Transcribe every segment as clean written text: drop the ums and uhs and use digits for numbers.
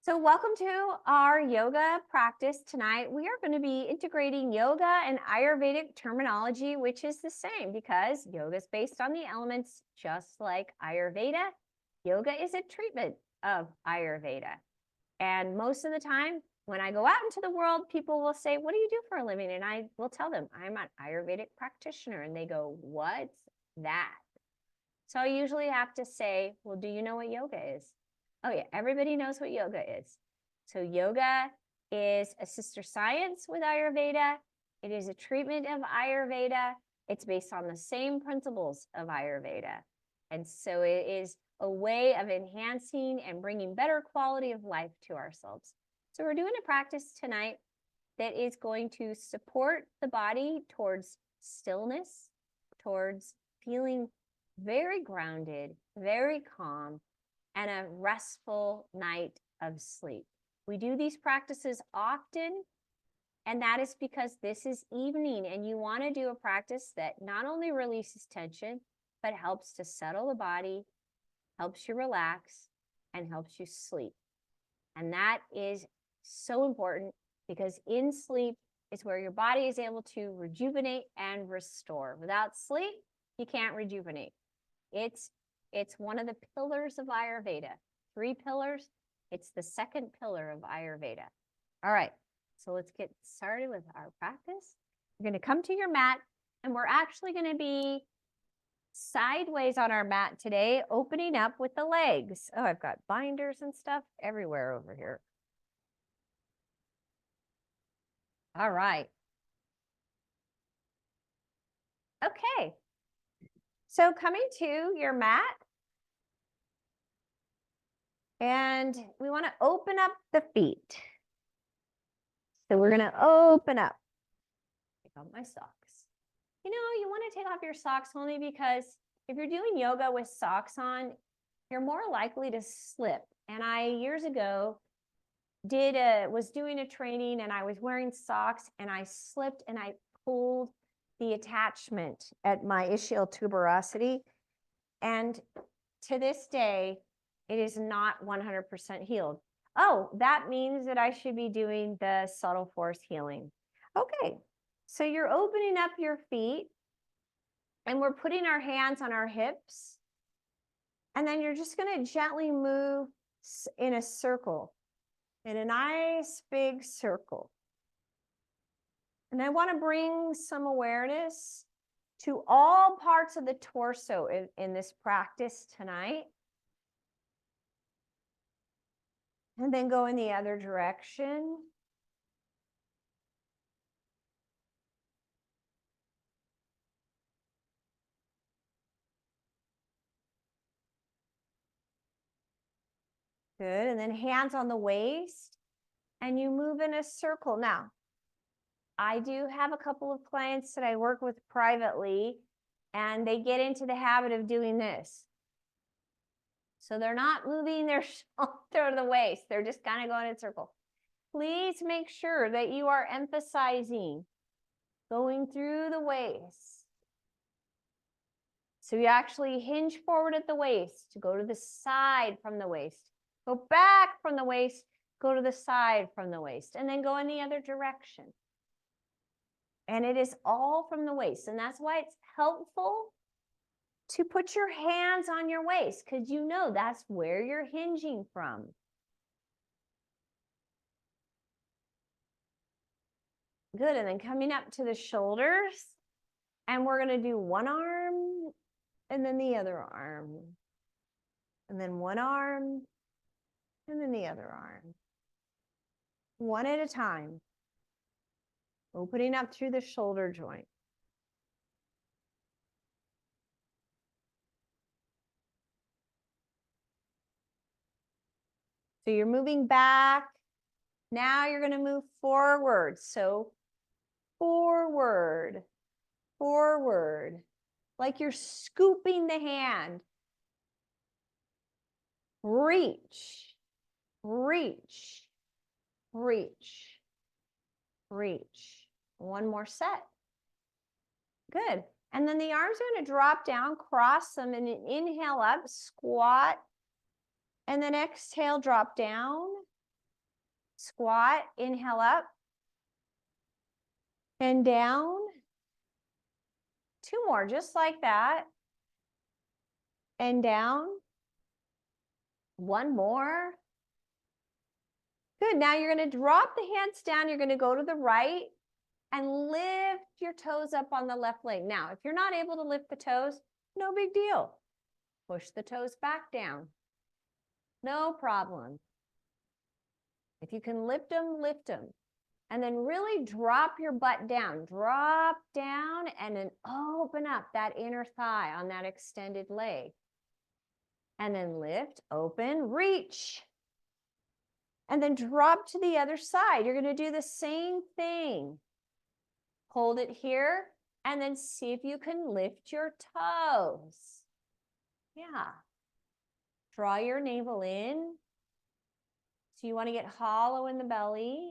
So welcome to our yoga practice tonight. We are going to be integrating yoga and Ayurvedic terminology, which is the same because yoga is based on the elements just like Ayurveda. Yoga is a treatment of Ayurveda. And most of the time, when I go out into the world, people will say, "What do you do for a living?" And I will tell them, "I'm an Ayurvedic practitioner." And they go, "What's that?" So I usually have to say, "Well, do you know what yoga is?" Oh yeah, everybody knows what yoga is. So yoga is a sister science with Ayurveda. It is a treatment of Ayurveda. It's based on the same principles of Ayurveda. And so it is a way of enhancing and bringing better quality of life to ourselves. So we're doing a practice tonight that is going to support the body towards stillness, towards feeling very grounded, very calm, and a restful night of sleep. We do these practices often, and that is because this is evening, and you want to do a practice that not only releases tension, but helps to settle the body, helps you relax, and helps you sleep. And that is so important because in sleep is where your body is able to rejuvenate and restore. Without sleep, you can't rejuvenate. It's one of the pillars of Ayurveda. 3 pillars. It's the second pillar of Ayurveda. All right, so let's get started with our practice. You're going to come to your mat, and we're actually going to be sideways on our mat today, opening up with the legs. Oh, I've got binders and stuff everywhere over here. All right. Okay. So coming to your mat, and we want to open up the feet. So we're going to open up. Take off my socks. You know, you want to take off your socks only because if you're doing yoga with socks on, you're more likely to slip. And I years ago was doing a training and I was wearing socks and I slipped and I pulled the attachment at my ischial tuberosity. And to this day, it is not 100% healed. Oh, that means that I should be doing the subtle force healing. Okay, so you're opening up your feet and we're putting our hands on our hips. And then you're just going to gently move in a circle, in a nice big circle. And I want to bring some awareness to all parts of the torso in this practice tonight. And then go in the other direction. Good. And then hands on the waist. And you move in a circle. Now, I do have a couple of clients that I work with privately, and they get into the habit of doing this. So they're not moving their shoulder to the waist. They're just kind of going in a circle. Please make sure that you are emphasizing going through the waist. So you actually hinge forward at the waist, go to the side from the waist, go back from the waist, go to the side from the waist, and then go in the other direction. And it is all from the waist. And that's why it's helpful to put your hands on your waist, because you know that's where you're hinging from. Good. And then coming up to the shoulders. And we're going to do one arm and then the other arm. And then one arm and then the other arm. One at a time. Opening up through the shoulder joint. So you're moving back. Now you're going to move forward. So forward, forward, like you're scooping the hand. Reach, reach, reach, reach. One more set. Good. And then the arms are going to drop down, cross them, and inhale up, squat, and then exhale, drop down. Squat, inhale up and down. 2 more, just like that. And down. 1 more. Good. Now you're going to drop the hands down. You're going to go to the right and lift your toes up on the left leg. Now, if you're not able to lift the toes, no big deal. Push the toes back down. No problem. If you can lift them, lift them. And then really drop your butt down. Drop down and then open up that inner thigh on that extended leg. And then lift, open, reach. And then drop to the other side. You're going to do the same thing. Hold it here and then see if you can lift your toes. Yeah. Draw your navel in. So you want to get hollow in the belly.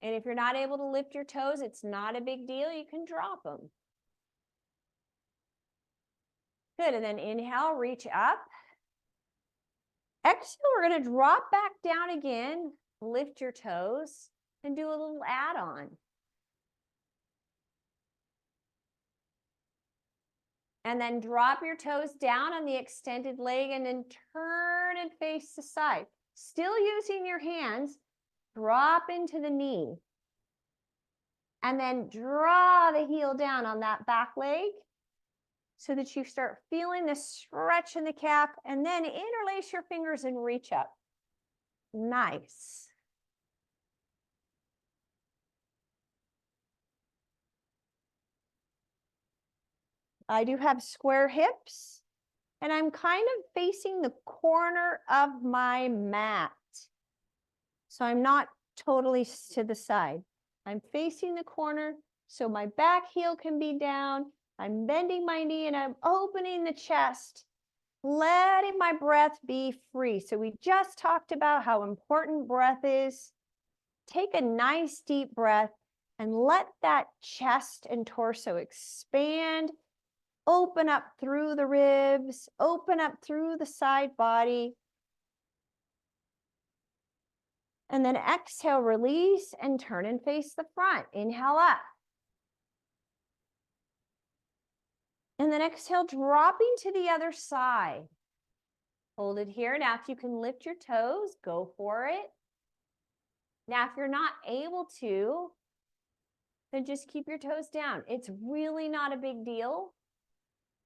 And if you're not able to lift your toes, it's not a big deal. You can drop them. Good. And then inhale, reach up. Exhale, we're going to drop back down again. Lift your toes and do a little add-on. And then drop your toes down on the extended leg and then turn and face the side. Still using your hands, drop into the knee. And then draw the heel down on that back leg so that you start feeling the stretch in the calf, and then interlace your fingers and reach up. Nice. I do have square hips, and I'm kind of facing the corner of my mat. So I'm not totally to the side. I'm facing the corner so my back heel can be down. I'm bending my knee and I'm opening the chest, letting my breath be free. So we just talked about how important breath is. Take a nice deep breath and let that chest and torso expand. Open up through the ribs, open up through the side body. And then exhale, release, and turn and face the front. Inhale up. And then exhale, dropping to the other side. Hold it here. Now, if you can lift your toes, go for it. Now, if you're not able to, then just keep your toes down. It's really not a big deal.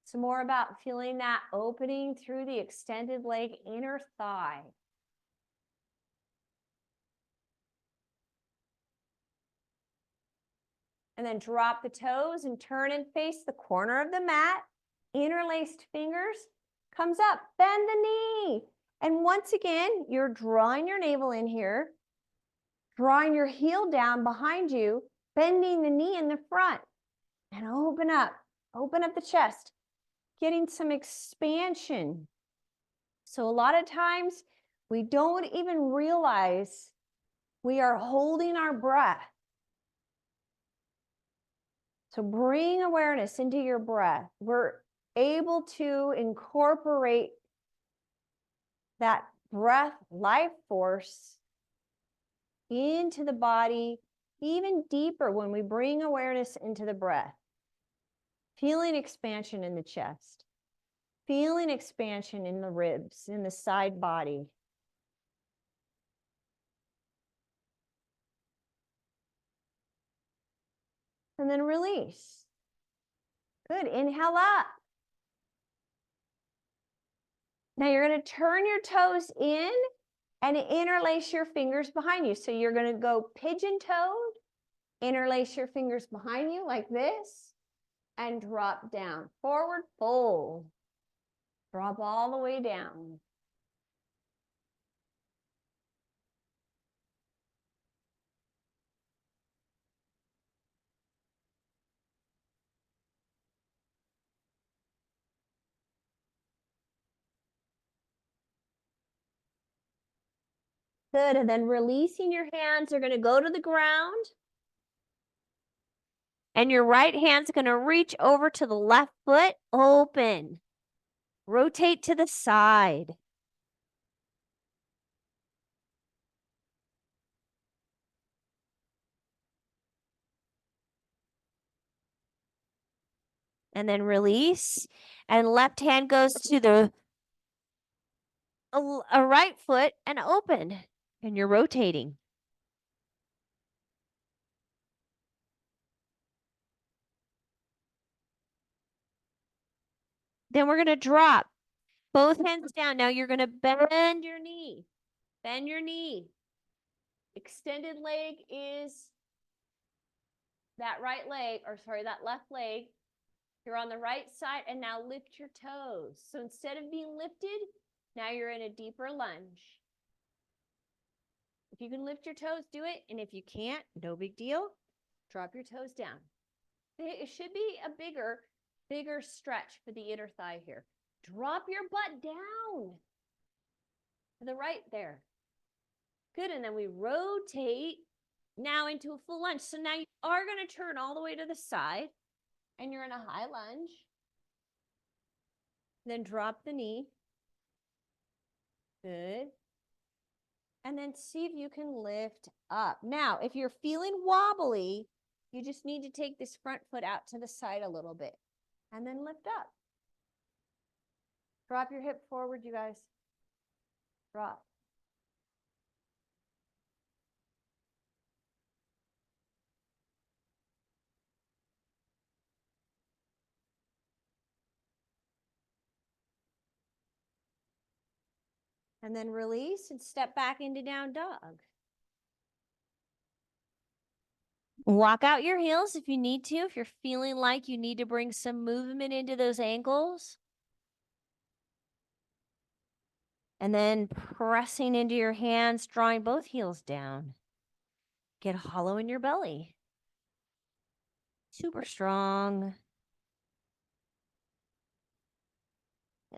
It's more about feeling that opening through the extended leg, inner thigh. And then drop the toes and turn and face the corner of the mat. Interlaced fingers, comes up, bend the knee. And once again, you're drawing your navel in here, drawing your heel down behind you, bending the knee in the front, and open up the chest, getting some expansion. So a lot of times we don't even realize we are holding our breath. So bring awareness into your breath. We're able to incorporate that breath life force into the body even deeper when we bring awareness into the breath. Feeling expansion in the chest, feeling expansion in the ribs, in the side body. And then release. Good. Inhale up. Now you're going to turn your toes in and interlace your fingers behind you. So you're going to go pigeon-toed, interlace your fingers behind you like this, and drop down. Forward fold. Drop all the way down. Good. And then releasing your hands, you're going to go to the ground. And your right hand's going to reach over to the left foot, open. Rotate to the side. And then release. And left hand goes to the a right foot and open. And you're rotating. Then we're going to drop both hands down. Now you're going to bend your knee. Bend your knee. Extended leg is that right leg, or sorry, that left leg. You're on the right side, and now lift your toes. So instead of being lifted, now you're in a deeper lunge. If you can lift your toes, do it. And if you can't, no big deal. Drop your toes down. It should be a bigger stretch for the inner thigh here. Drop your butt down to the right there. Good, and then we rotate now into a full lunge. So now you are going to turn all the way to the side, and you're in a high lunge. Then drop the knee. Good. And then see if you can lift up. Now, if you're feeling wobbly, you just need to take this front foot out to the side a little bit and then lift up. Drop your hip forward, you guys. Drop. And then release and step back into down dog. Walk out your heels if you need to, if you're feeling like you need to bring some movement into those ankles. And then pressing into your hands, drawing both heels down. Get hollow in your belly. Super strong.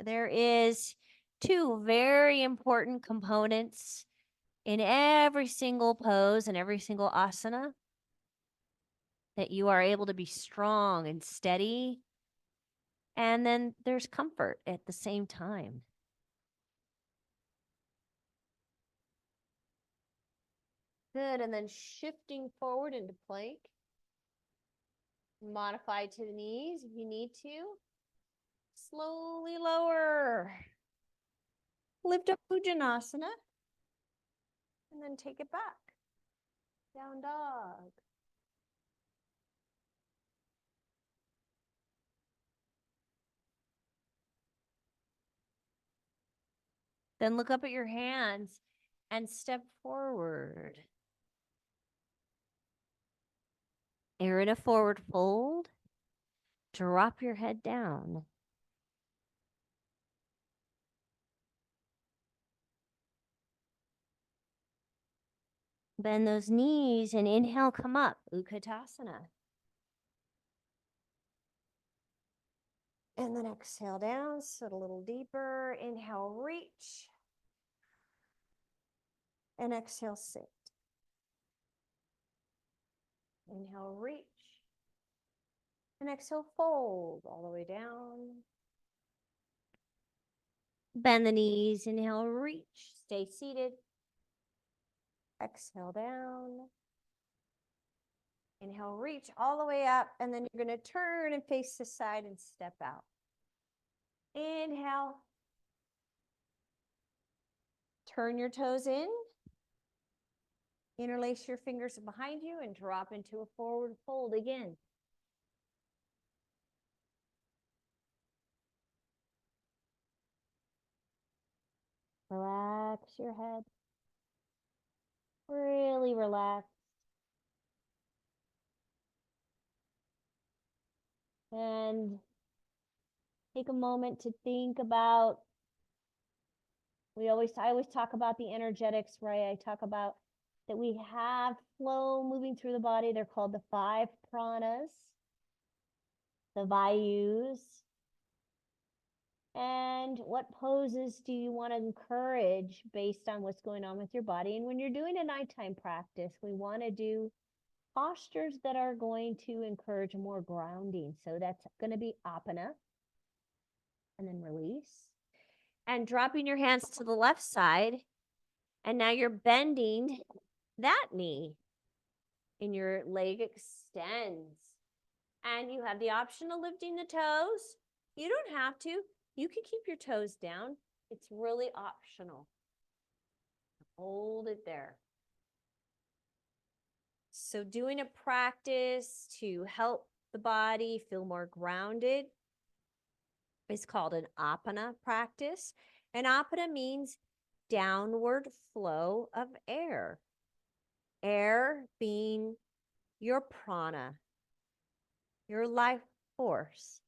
There is two very important components in every single pose and every single asana that you are able to be strong and steady. And then there's comfort at the same time. Good, and then shifting forward into plank. Modify to the knees if you need to. Slowly lower. Lift up Bhujanasana. And then take it back. Down dog. Then look up at your hands and step forward. You're in a forward fold. Drop your head down. Bend those knees and inhale, come up, Utkatasana. And then exhale down, sit a little deeper. Inhale, reach. And exhale, sit. Inhale, reach. And exhale, fold all the way down. Bend the knees, inhale, reach. Stay seated. Exhale down. Inhale, reach all the way up, and then you're going to turn and face the side and step out. Inhale. Turn your toes in. Interlace your fingers behind you and drop into a forward fold again. Relax your head. Really relax. And take a moment to think about, I always talk about the energetics, right? I talk about that we have flow moving through the body. They're called the 5 pranas, the vayus. And what poses do you want to encourage based on what's going on with your body? And when you're doing a nighttime practice, we want to do postures that are going to encourage more grounding. So that's going to be apana. And then release. And dropping your hands to the left side. And now you're bending that knee. And your leg extends. And you have the option of lifting the toes. You don't have to. You can keep your toes down. It's really optional. Hold it there. So doing a practice to help the body feel more grounded is called an apana practice. And apana means downward flow of air. Air being your prana, your life force.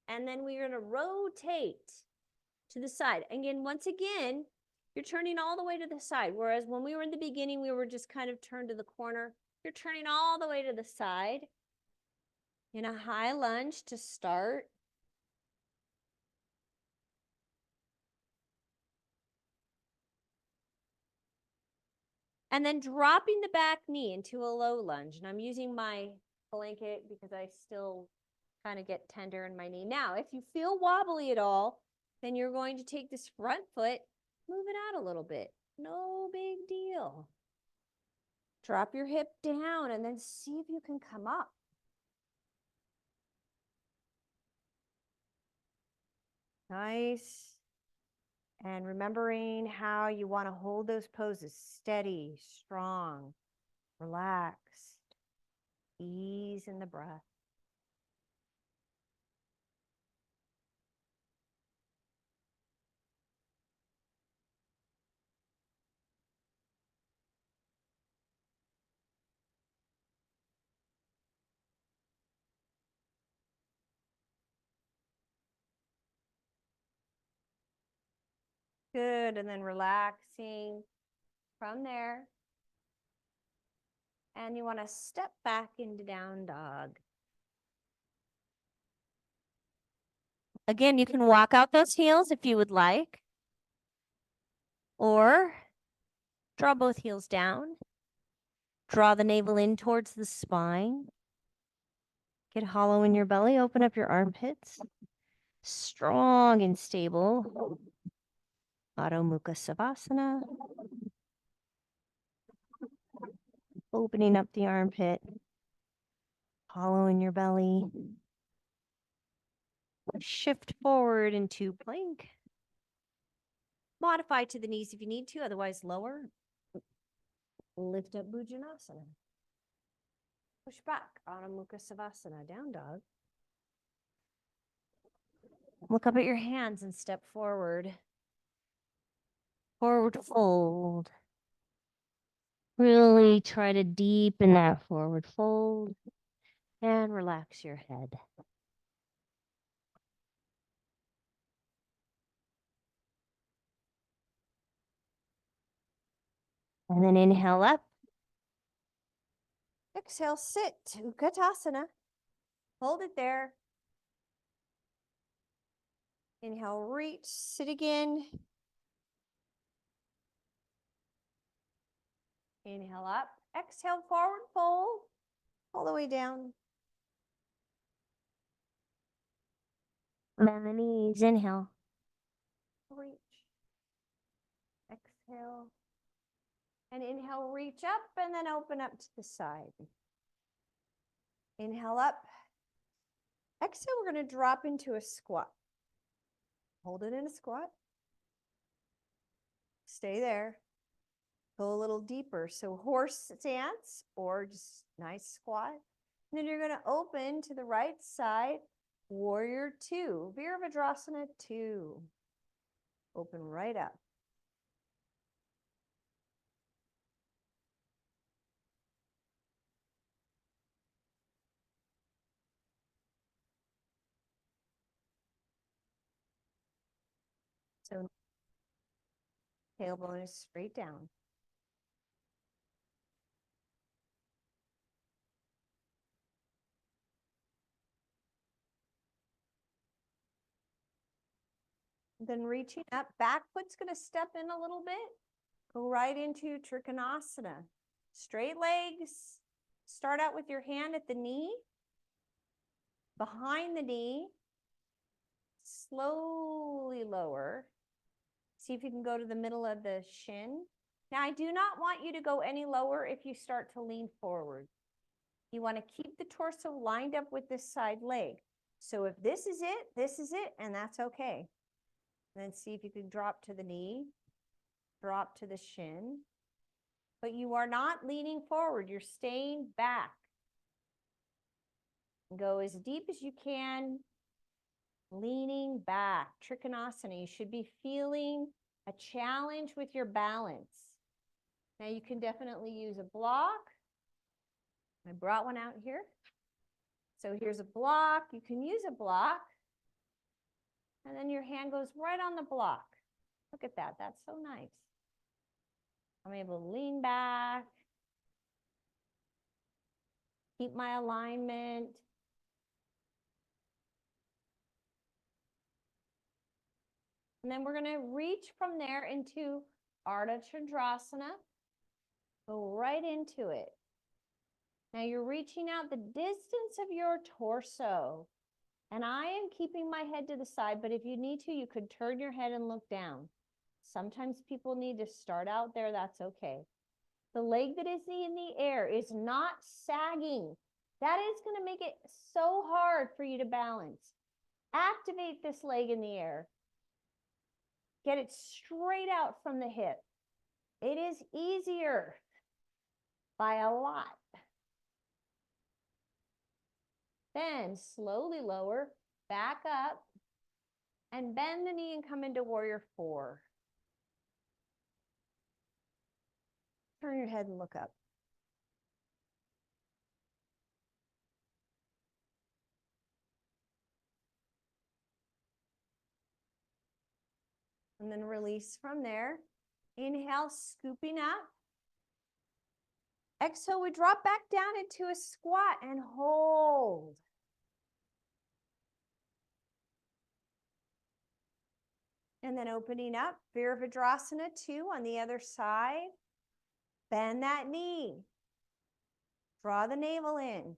And then we're going to rotate to the side. Again, once again, you're turning all the way to the side. Whereas when we were in the beginning, we were just kind of turned to the corner. You're turning all the way to the side in a high lunge to start. And then dropping the back knee into a low lunge. And I'm using my blanket because I still kind of get tender in my knee. Now, if you feel wobbly at all, then you're going to take this front foot, move it out a little bit. No big deal. Drop your hip down and then see if you can come up. Nice. And remembering how you want to hold those poses steady, strong, relaxed, ease in the breath. Good. And then relaxing from there. And you want to step back into down dog. Again, you can walk out those heels if you would like. Or draw both heels down. Draw the navel in towards the spine. Get hollow in your belly. Open up your armpits. Strong and stable. Adho Mukha Savasana. Opening up the armpit. Hollow in your belly. Shift forward into plank. Modify to the knees if you need to, otherwise lower. Lift up Bhujanasana. Push back, Adho Mukha Savasana, down dog. Look up at your hands and step forward. Forward fold. Really try to deepen that forward fold and relax your head. And then inhale up. Exhale, sit, Utkatasana. Hold it there. Inhale, reach, sit again. Inhale up. Exhale, forward fold. All the way down. Bend the knees. Inhale. Reach. Exhale. And inhale, reach up and then open up to the side. Inhale up. Exhale, we're going to drop into a squat. Hold it in a squat. Stay there. Go a little deeper. So horse stance or just nice squat. And then you're going to open to the right side. Warrior two. Virabhadrasana 2. Open right up. So tailbone is straight down. Then reaching up, back foot's going to step in a little bit. Go right into Trikonasana. Straight legs. Start out with your hand at the knee. Behind the knee. Slowly lower. See if you can go to the middle of the shin. Now, I do not want you to go any lower if you start to lean forward. You want to keep the torso lined up with this side leg. So if this is it, and that's okay. And then see if you can drop to the knee, drop to the shin. But you are not leaning forward. You're staying back. Go as deep as you can, leaning back. Trikonasana. You should be feeling a challenge with your balance. Now you can definitely use a block. I brought one out here. So here's a block. You can use a block. And then your hand goes right on the block. Look at that. That's so nice. I'm able to lean back, keep my alignment. And then we're going to reach from there into Ardha Chandrasana. Go right into it. Now you're reaching out the distance of your torso. And I am keeping my head to the side, but if you need to, you could turn your head and look down. Sometimes people need to start out there. That's okay. The leg that is in the air is not sagging. That is going to make it so hard for you to balance. Activate this leg in the air. Get it straight out from the hip. It is easier by a lot. Then slowly lower, back up, and bend the knee and come into warrior 4. Turn your head and look up. And then release from there. Inhale, scooping up. Exhale, we drop back down into a squat and hold. And then opening up, Virabhadrasana 2 on the other side. Bend that knee. Draw the navel in.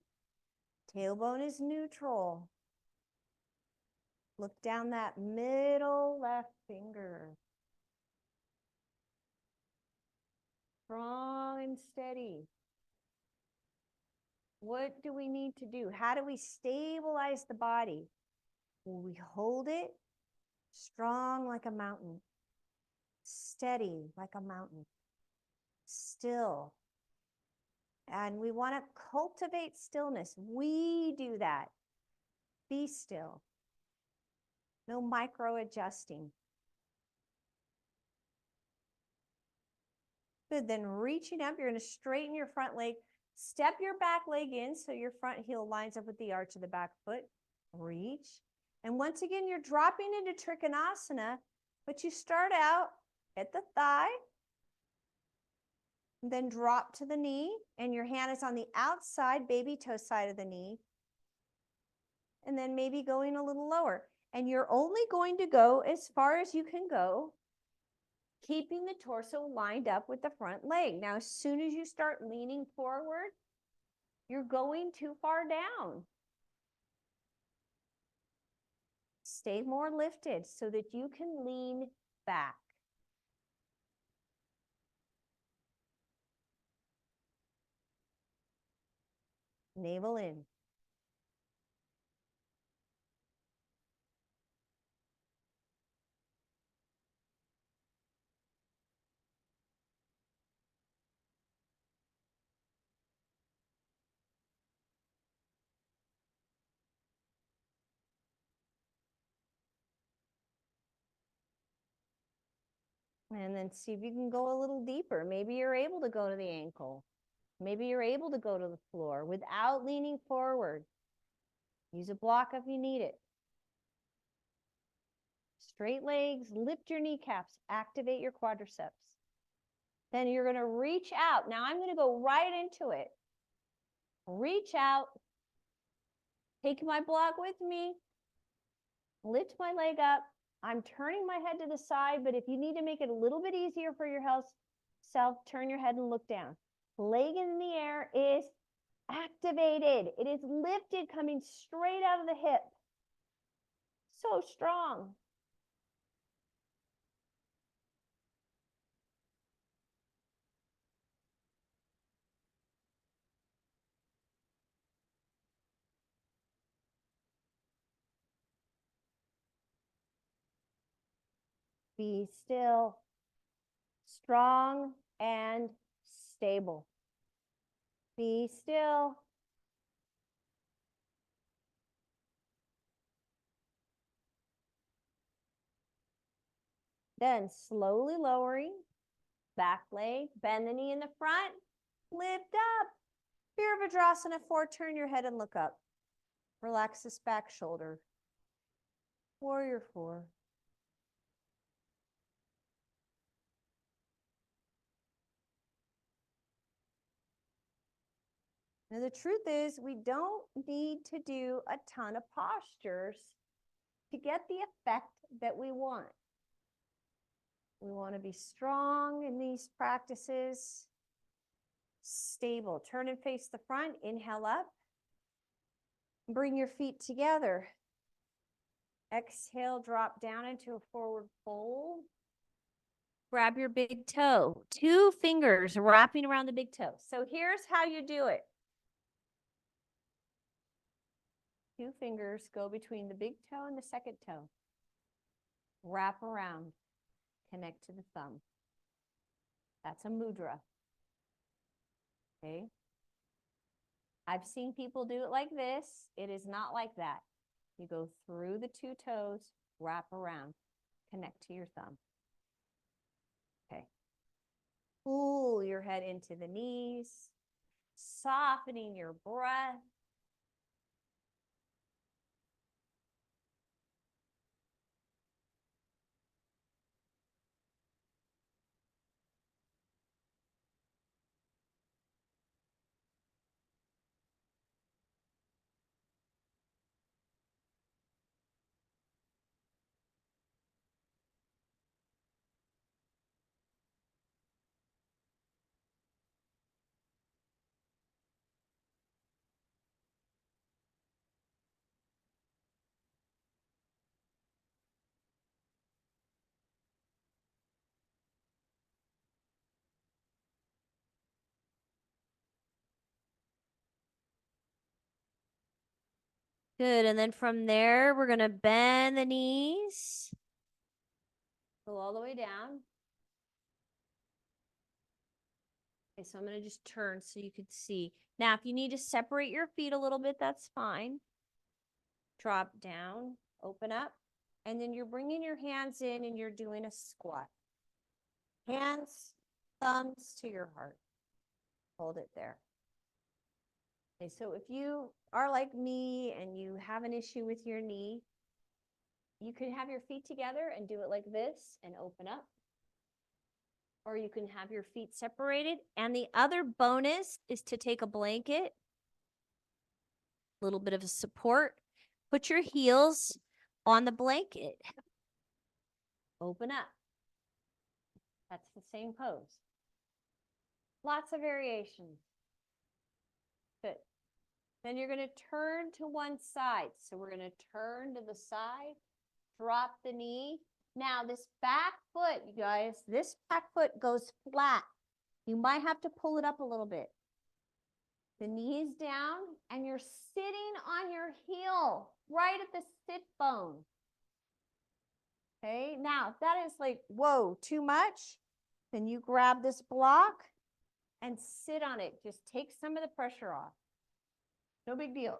Tailbone is neutral. Look down that middle left finger. Strong and steady. What do we need to do? How do we stabilize the body? Well, we hold it strong like a mountain, steady like a mountain, still. And we want to cultivate stillness. We do that. Be still. No micro adjusting. Good, then reaching up, you're going to straighten your front leg. Step your back leg in so your front heel lines up with the arch of the back foot. Reach. And once again, you're dropping into Trikonasana, but you start out at the thigh, then drop to the knee, and your hand is on the outside baby toe side of the knee. And then maybe going a little lower. And you're only going to go as far as you can go, keeping the torso lined up with the front leg. Now, as soon as you start leaning forward, you're going too far down. Stay more lifted so that you can lean back. Navel in. And then see if you can go a little deeper. Maybe you're able to go to the ankle. Maybe you're able to go to the floor without leaning forward. Use a block if you need it. Straight legs, lift your kneecaps, activate your quadriceps. Then you're going to reach out. Now I'm going to go right into it. Reach out. Take my block with me. Lift my leg up. I'm turning my head to the side, but if you need to make it a little bit easier for your self, turn your head and look down. Leg in the air is activated. It is lifted, coming straight out of the hip. So strong. Be still, strong and stable. Be still. Then slowly lowering, back leg, bend the knee in the front, lift up. Virabhadrasana 4, turn your head and look up. Relax this back shoulder. Warrior 4. Now the truth is we don't need to do a ton of postures to get the effect that we want. We want to be strong in these practices, stable. Turn and face the front, inhale up. Bring your feet together. Exhale, drop down into a forward fold. Grab your big toe, 2 fingers wrapping around the big toe. So here's how you do it. 2 fingers go between the big toe and the second toe. Wrap around, connect to the thumb. That's a mudra. Okay. I've seen people do it like this. It is not like that. You go through the 2 toes, wrap around, connect to your thumb. Okay. Pull your head into the knees, softening your breath. Good. And then from there, we're going to bend the knees. Go all the way down. Okay, so I'm going to just turn so you could see. Now, if you need to separate your feet a little bit, that's fine. Drop down, open up, and then you're bringing your hands in and you're doing a squat. Hands, thumbs to your heart. Hold it there. Okay, so if you are like me and you have an issue with your knee, you can have your feet together and do it like this and open up. Or you can have your feet separated. And the other bonus is to take a blanket, a little bit of a support, put your heels on the blanket. Open up. That's the same pose. Lots of variations. Good. Then you're going to turn to one side. So we're going to turn to the side, drop the knee. Now this back foot, you guys, this back foot goes flat. You might have to pull it up a little bit. The knees down and you're sitting on your heel right at the sit bone. Okay, now if that is like, whoa, too much, then you grab this block and sit on it. Just take some of the pressure off. No big deal.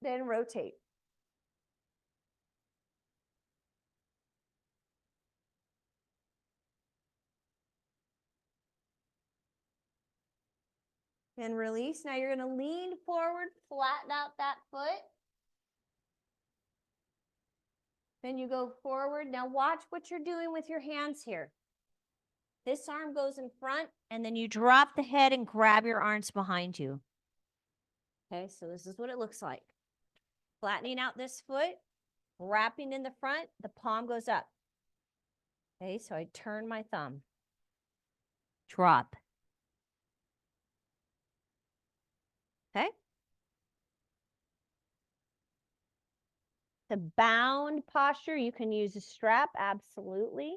Then rotate. And release. Now you're going to lean forward, flatten out that foot. Then you go forward. Now watch what you're doing with your hands here. This arm goes in front, and then you drop the head and grab your arms behind you. Okay, so this is what it looks like. Flattening out this foot, wrapping in the front, the palm goes up. Okay, so I turn my thumb. Drop. Okay. The bound posture, you can use a strap, absolutely.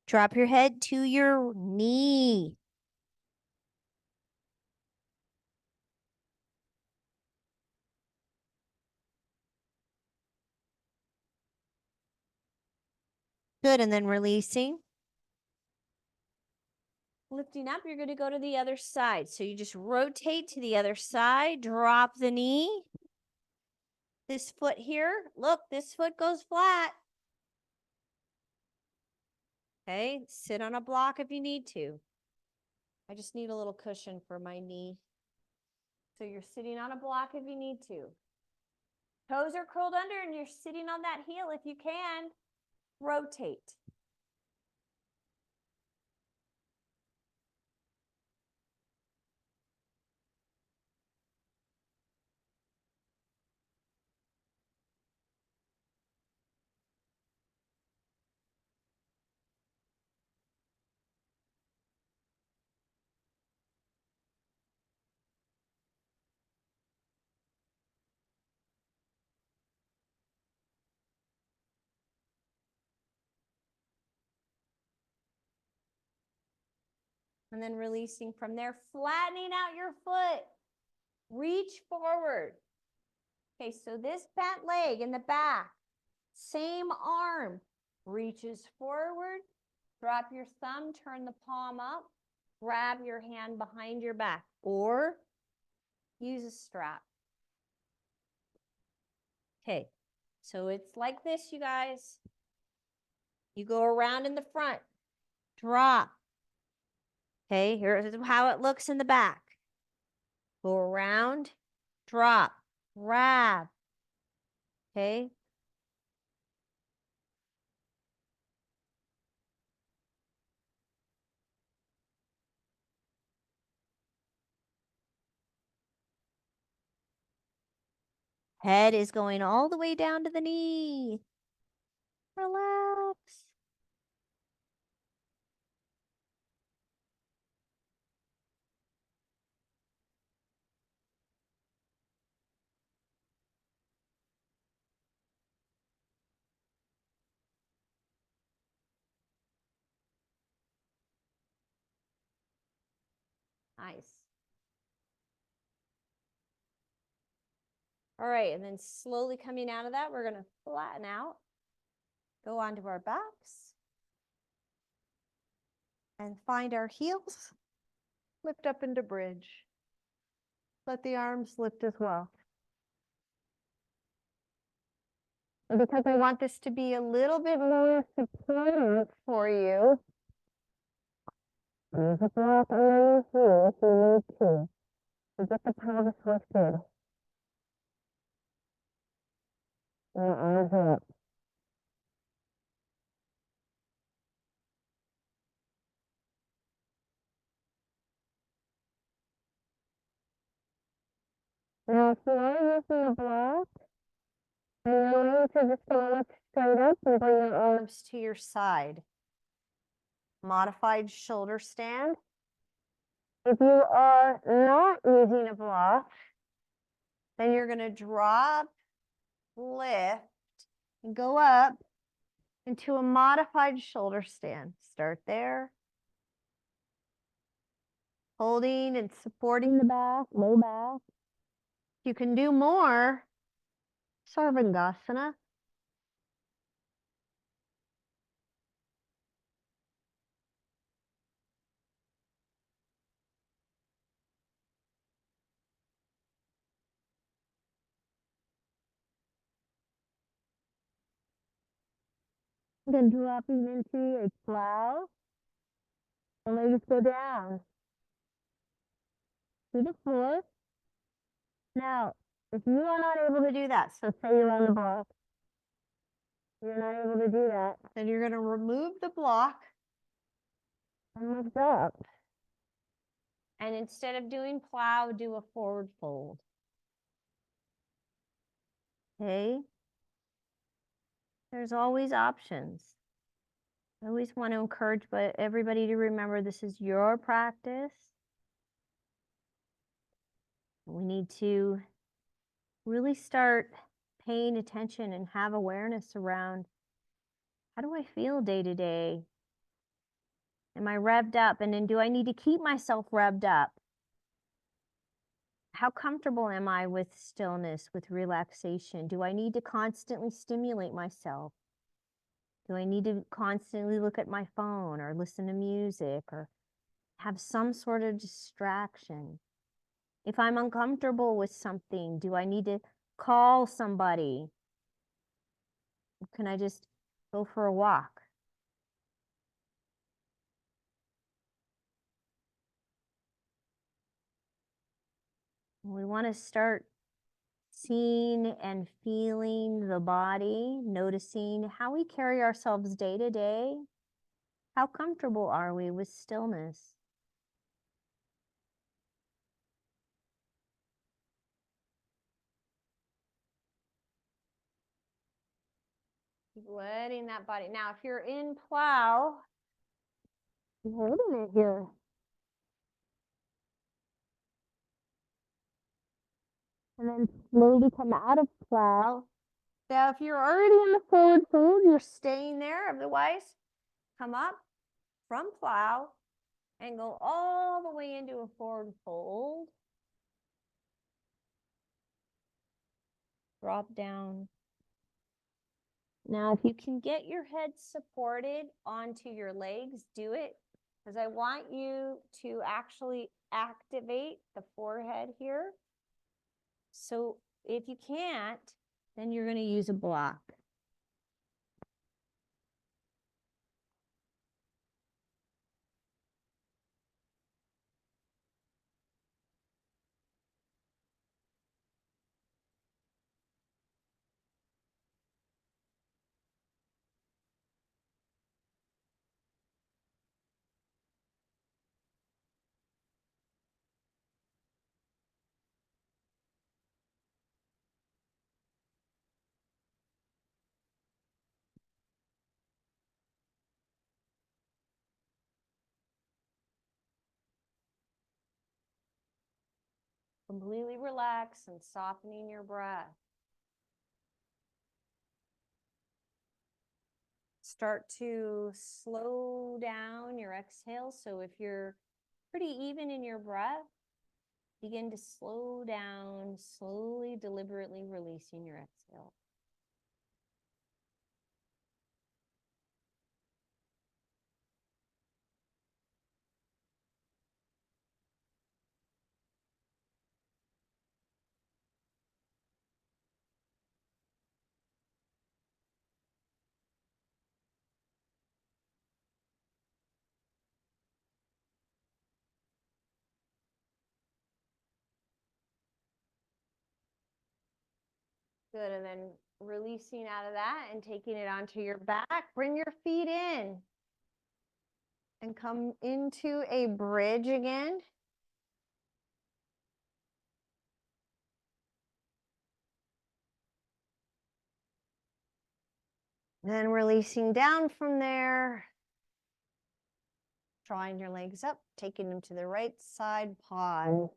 Drop your head to your knee. Good, and then releasing. Lifting up, you're going to go to the other side. So you just rotate to the other side, drop the knee. This foot here, look, this foot goes flat. Okay, sit on a block if you need to. I just need a little cushion for my knee. So you're sitting on a block if you need to. Toes are curled under and you're sitting on that heel if you can. Rotate. And then releasing from there, flattening out your foot. Reach forward. Okay, so this bent leg in the back, same arm, reaches forward. Drop your thumb, turn the palm up, grab your hand behind your back, or use a strap. Okay, so it's like this, you guys. You go around in the front, drop. Okay, here's how it looks in the back. Go around, drop, grab. Okay. Head is going all the way down to the knee. Relax. Nice. All right, and then slowly coming out of that, we're going to flatten out. Go onto our backs. And find our heels. Lift up into bridge. Let the arms lift as well. And because I want this to be a little bit more supportive for you, use a block underneath you if you need to get the pelvis lifted. And arms up. Now, if you are using a block, you're going to just go straight up and bring your arms to your side. Modified shoulder stand. If you are not using a block, then you're going to drop, lift, and go up into a modified shoulder stand. Start there. Holding and supporting the back, low back. You can do more. Sarvangasana. Then dropping into a plow. The legs go down to the floor. Now, if you are not able to do that, so say you're on the block, you're not able to do that, then you're going to remove the block and lift up. And instead of doing plow, do a forward fold. Okay? There's always options. I always want to encourage everybody to remember this is your practice. We need to really start paying attention and have awareness around how do I feel day to day? Am I revved up? And then do I need to keep myself revved up? How comfortable am I with stillness, with relaxation? Do I need to constantly stimulate myself? Do I need to constantly look at my phone or listen to music or have some sort of distraction? If I'm uncomfortable with something, do I need to call somebody? Can I just go for a walk? We want to start seeing and feeling the body, noticing how we carry ourselves day to day. How comfortable are we with stillness? Keep letting that body. Now, if you're in plow, holding it here. And then slowly come out of plow. Now, if you're already in the forward fold, you're staying there. Otherwise, come up from plow and go all the way into a forward fold. Drop down. Now, if you can get your head supported onto your legs, do it. Because I want you to actually activate the forehead here. So if you can't, then you're going to use a block. Completely relax and softening your breath. Start to slow down your exhale. So if you're pretty even in your breath, begin to slow down, slowly, deliberately releasing your exhale. Good, and then releasing out of that and taking it onto your back. Bring your feet in and come into a bridge again. Then releasing down from there, drawing your legs up, taking them to the right side pause.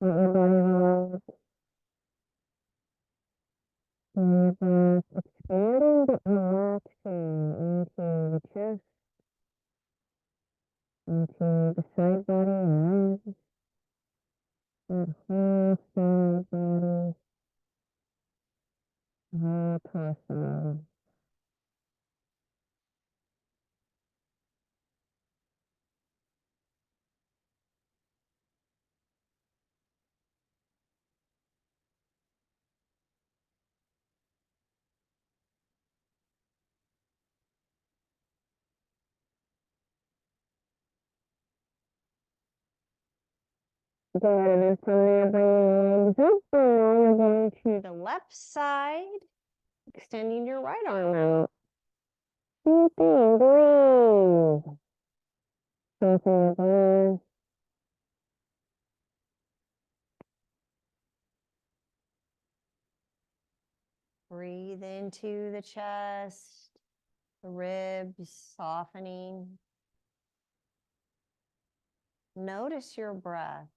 Expanding the action into the chest, into the side body, and the whole side body, the whole torso. Good, and from there, bring your legs up, and now we're going to the left side, extending your right arm out. Deep in, breathe. Open the breath. Breathe into the chest, the ribs softening. Notice your breath.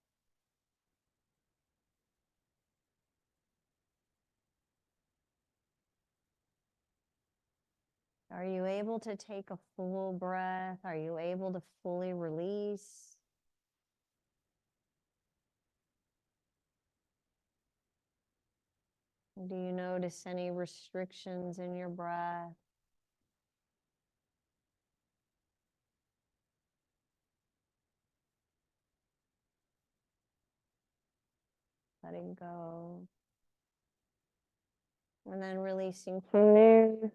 Are you able to take a full breath? Are you able to fully release? Do you notice any restrictions in your breath? Letting go. And then releasing from there.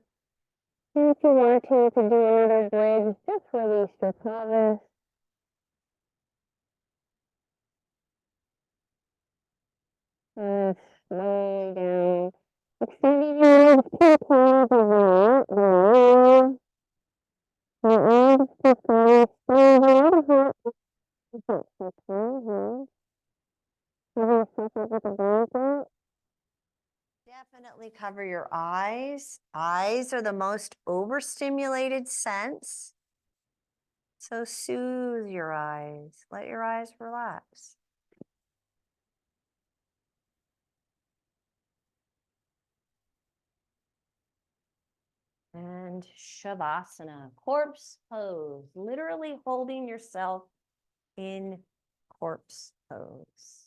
If you want to do another bridge, just release your pelvis. And slow down. Extending your legs to close over. Definitely cover your eyes. Eyes are the most overstimulated sense. So soothe your eyes. Let your eyes relax. And Shavasana, corpse pose, literally holding yourself in corpse pose.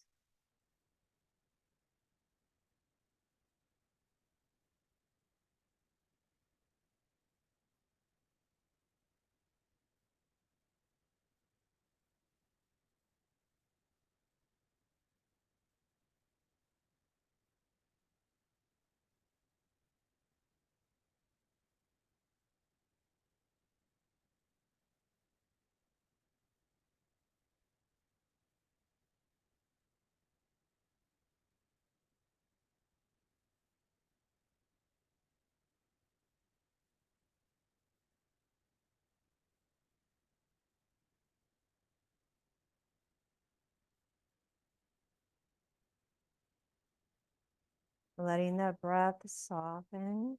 Letting the breath soften.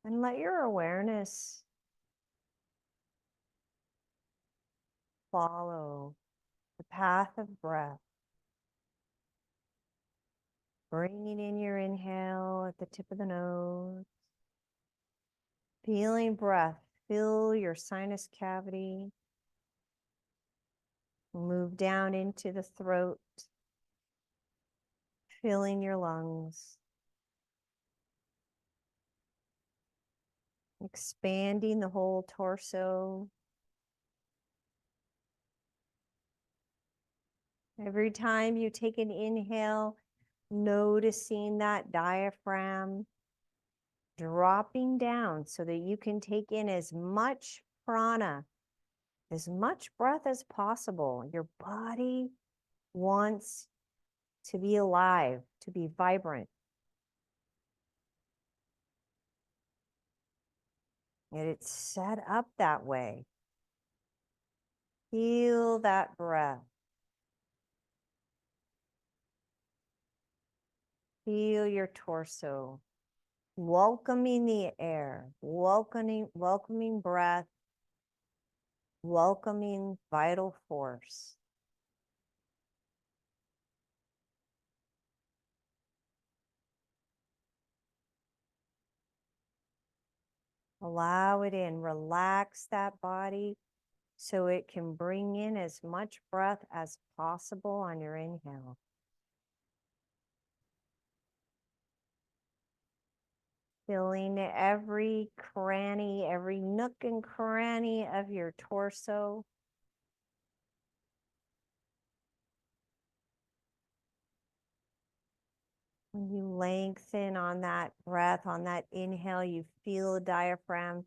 And let your awareness follow the path of breath. Bringing in your inhale at the tip of the nose. Feeling breath fill your sinus cavity. Move down into the throat. Filling your lungs. Expanding the whole torso. Every time you take an inhale, noticing that diaphragm dropping down so that you can take in as much prana, as much breath as possible. Your body wants to be alive, to be vibrant. And it's set up that way. Feel that breath. Feel your torso. Welcoming the air, welcoming breath, welcoming vital force. Allow it in, relax that body so it can bring in as much breath as possible on your inhale. Filling every cranny, every nook and cranny of your torso. When you lengthen on that breath, on that inhale, you feel the diaphragm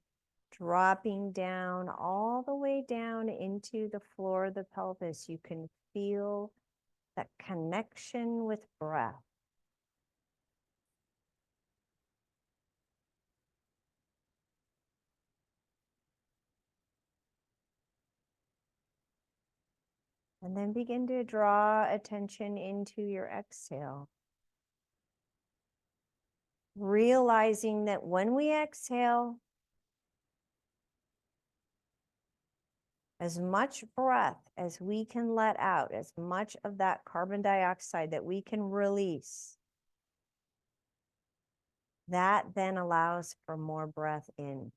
dropping down all the way down into the floor of the pelvis. You can feel that connection with breath. And then begin to draw attention into your exhale. Realizing that when we exhale, as much breath as we can let out, as much of that carbon dioxide that we can release, that then allows for more breath in.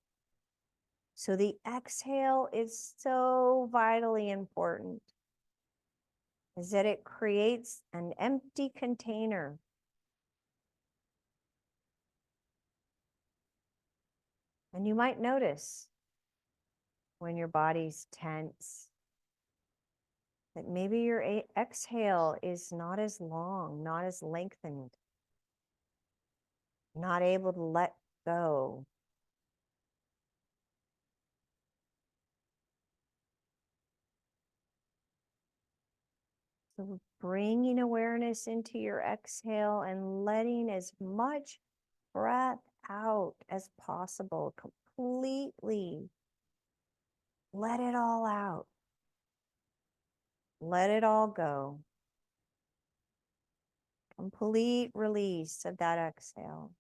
So the exhale is so vitally important, is that it creates an empty container And you might notice when your body's tense that maybe your exhale is not as long, not as lengthened, not able to let go. So bringing awareness into your exhale and letting as much breath out as possible, completely let it all out. Let it all go. Complete release of that exhale.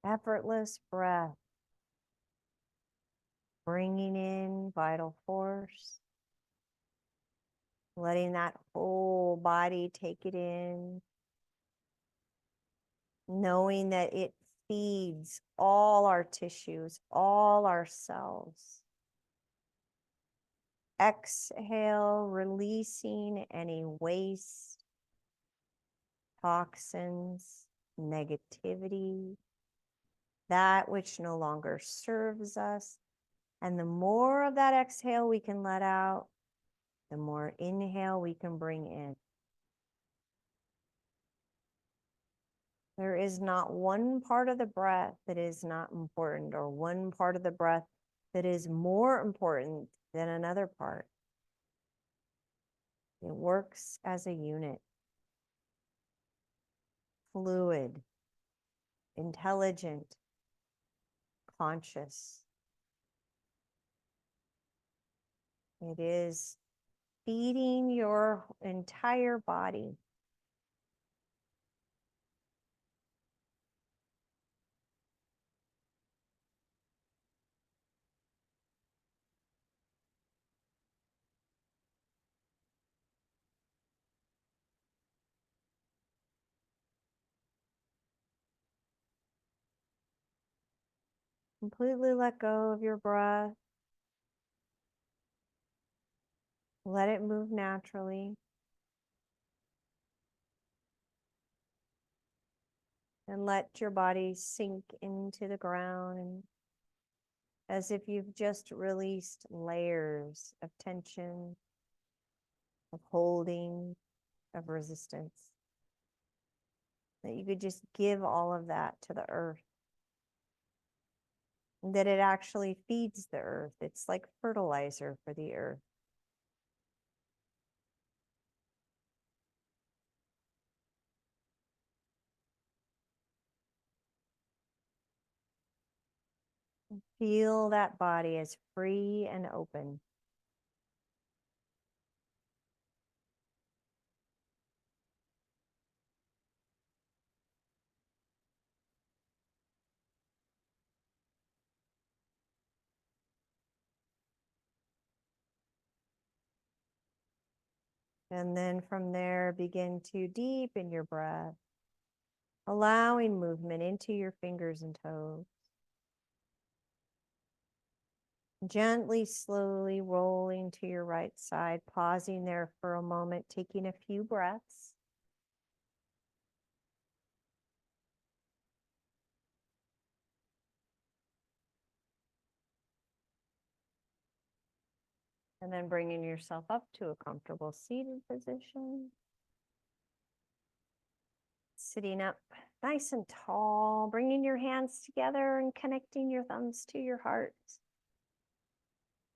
Effortless breath, bringing in vital force, letting that whole body take it in, knowing that it feeds all our tissues, all our cells. Exhale, releasing any waste, toxins, negativity, that which no longer serves us. And the more of that exhale we can let out, the more inhale we can bring in. There is not one part of the breath that is not important, or one part of the breath that is more important than another part. It works as a unit. Fluid, intelligent, conscious. It is feeding your entire body. Completely let go of your breath. Let it move naturally. And let your body sink into the ground, and as if you've just released layers of tension, of holding, of resistance. That you could just give all of that to the earth. And that it actually feeds the earth. It's like fertilizer for the earth. Feel that body as free and open. And then from there, begin to deepen your breath, allowing movement into your fingers and toes. Gently, slowly rolling to your right side, pausing there for a moment, taking a few breaths. And then bringing yourself up to a comfortable seated position. Sitting up nice and tall, bringing your hands together and connecting your thumbs to your heart.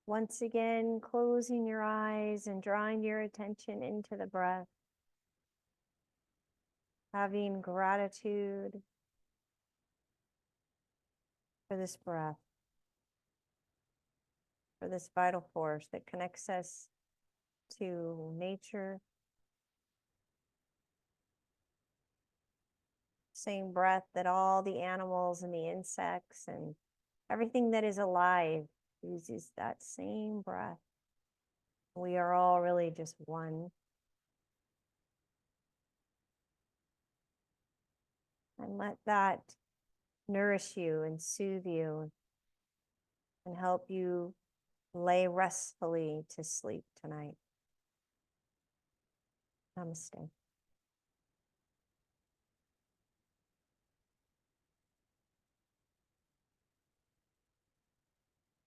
Once again, closing your eyes and drawing your attention into the breath. Having gratitude for this breath, for this vital force that connects us to nature. Same breath that all the animals and the insects and everything that is alive uses, that same breath. We are all really just one. And let that nourish you and soothe you and help you lay restfully to sleep tonight. Namaste.